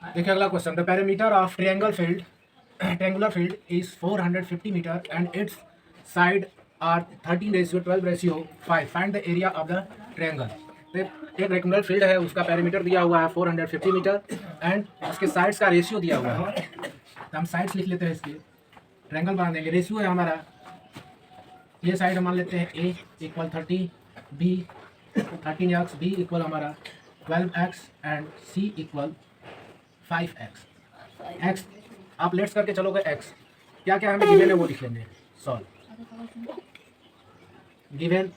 देखिए अगला question, the perimeter of triangular field is 450 meter and its side are 13:12:5. Find the area of the triangle. तो एक rectangular field है, उसका perimeter दिया हुआ है 450 मीटर एंड उसके साइड्स का रेशियो दिया हुआ है। तो हम साइड्स लिख लेते हैं, इसके ट्रायंगल बना देंगे। रेशियो है हमारा, ये साइड हम मान लेते हैं a equal 30, b 13x, b equal हमारा 12x and c equal 5x। x आप लेट्स करके चलोगे, x क्या क्या हमें गिवन है वो लिख लेंगे। Solve given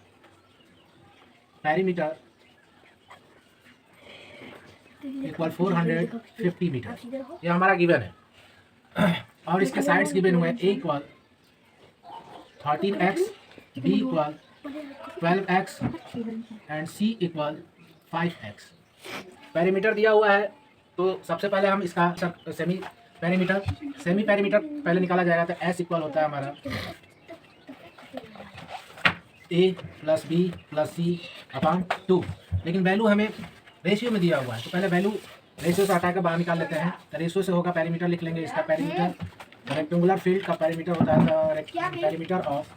perimeter equal 450 metre, ये हमारा गिवन है। और इसके साइड्स गिवन हुए a equal 13x, b equal 12x and c equal 5x। Perimeter दिया हुआ है, तो सबसे पहले हम इसका सेमी पेरीमीटर पहले निकाला जाएगा। तो s इक्वल होता है हमारा a plus b plus c upon 2, लेकिन वैल्यू हमें रेशियो में दिया हुआ है, तो पहले वैल्यू रेशियो से हटा कर बाहर निकाल लेते हैं। तो रेशियो से होगा पेरीमीटर, लिख लेंगे इसका पेरीमीटर। रेक्टेंगुलर फील्ड का पेरीमीटर होता है perimeter of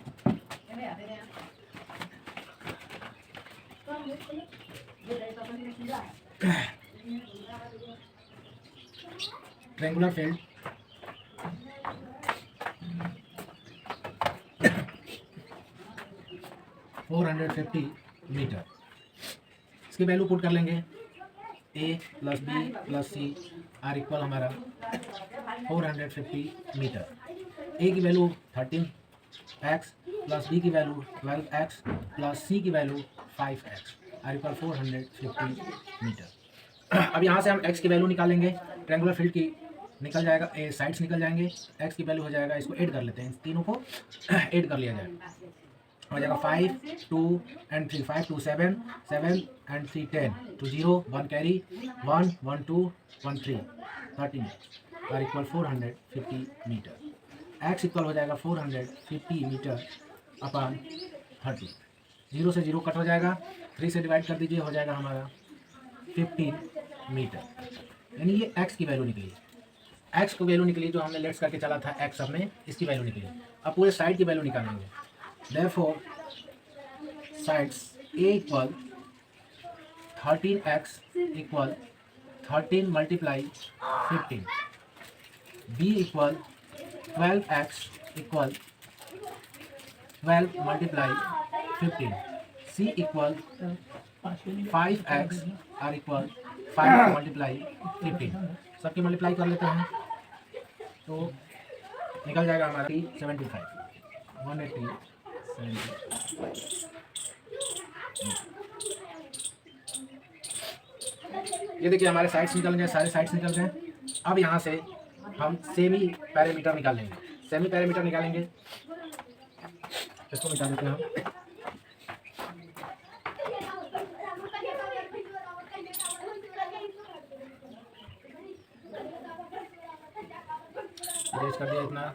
triangular field $450 metre. इसकी वैल्यू पुट कर लेंगे, a plus b plus c are equal हमारा 450 मीटर। a की वैल्यू 13x प्लस b की वैल्यू 12x प्लस c की value 5x are equal 450 metre. अब यहाँ से हम x की वैल्यू निकालेंगे, ट्रायंगुलर फील्ड की निकल जाएगा, साइड्स निकल जाएंगे, x की वैल्यू हो जाएगा, इसको ऐड कर लेते हैं, तीनों को ऐड कर लिया जाएगा, हो जाएगा 5 2 and 3, 5 2 7 7 and 3 10 2 0 1 carry 1 1 2 1 3 13 are equal 450 metre. x equal हो जाएगा 450 मीटर अपॉन 30, 0 से 0 कट हो जाएगा, 3 से डिवाइड कर दीजिए, हो जाएगा हमारा 15 मीटर। यानी ये x की वैल्यू निकली, x की वैल्यू निकली जो हमने लेट्स करके चला था x सब में, इसकी वैल्यू निकली। अब पूरे साइड की वैल्यू निकालेंगे। Therefore, sides A equal 13x equal 13 multiply 15, B equal 12x equal 12 multiply 15, C equal 5x are equal 5 multiply 15। सबकी मल्टीप्लाई कर लेते हैं, तो निकल जाएगा हमारा 75 180 ये देखिए हमारे साइड्स निकल गए, सारे साइड्स निकल गए। अब यहाँ से हम सेमी पैरामीटर निकालेंगे, सेमी पैरामीटर निकालेंगे, इसको निकाल देते हैं हम। रेज कर दिया इतना।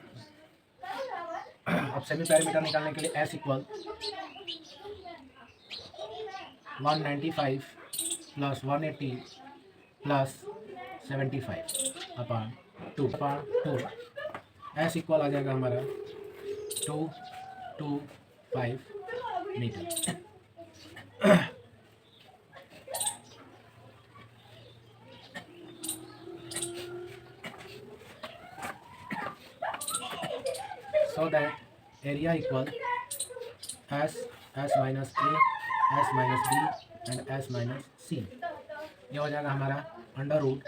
अब सेमी पैरामीटर निकालने के लिए s equal 195 plus 180 plus 75 upon 2 s equal आ जाएगा हमारा 225 metre. So that area equal s minus a, s minus b and s minus c। ये हो जाएगा हमारा under root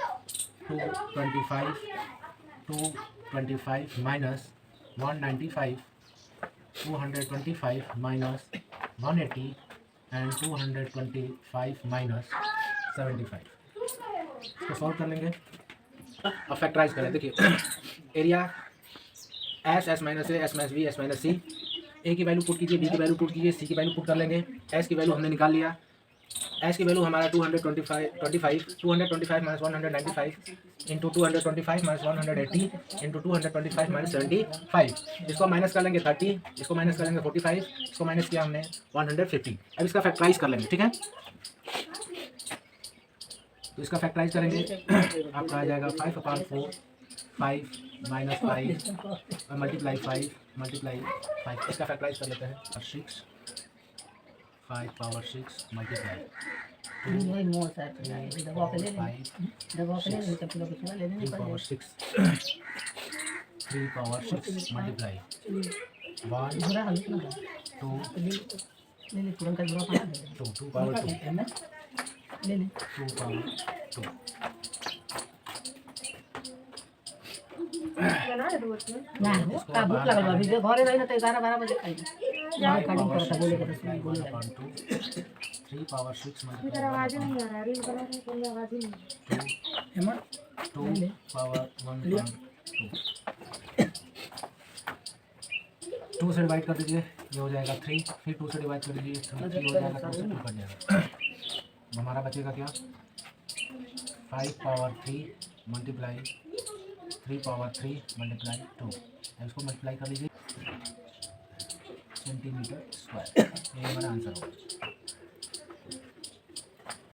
225 minus 195, 225 minus 180 and 225 minus 75। इसको सॉल्व कर लेंगे, अब फैक्टराइज करें। देखिए area S minus A, S minus B, S minus C, A की वैल्यू पुट कीजिए, बी की वैल्यू पुट कीजिए, सी की वैल्यू पुट कर लेंगे। एस की वैल्यू हमने निकाल लिया, एस की वैल्यू हमारा 225 minus 195 into 225 minus 180 into 225 minus 75। इसको माइनस कर लेंगे 30, इसको माइनस कर लेंगे 45, इसको माइनस किया हमने 150। अब इसका फैक्टराइज कर लेंगे, ठीक है। तो इसका फैक्टराइज करेंगे आपका आ जाएगा 5/4, 5 माइनस 5 मल्टीप्लाई 5 मल्टीप्लाई 5। इसका फैक्टराइज कर लेते हैं 6 5 power 6 multiply 3 power 6 3 power 6 multiply 1 2 2 power 2 2 power 2 का भूख लगल बा वीडियो घरे रही ना तो 11-12 बजे खाई मार काटिंग करता बोले के तो बोले 3 पावर 6 मेरा आवाज नहीं आ रहा, रील बना रहे कोई आवाज ही नहीं। हेमा 2 पावर 1 2 से डिवाइड कर दीजिए, ये हो जाएगा 3, फिर 2 से डिवाइड कर दीजिए 3 हो जाएगा, 2 से 2 कट जाएगा। हमारा बचेगा क्या 5 पावर 3 मल्टीप्लाई 3 पावर 3 मल्टीप्लाई 2, इसको मल्टीप्लाई कर लीजिए सेंटीमीटर स्क्वायर, ये हमारा आंसर होगा।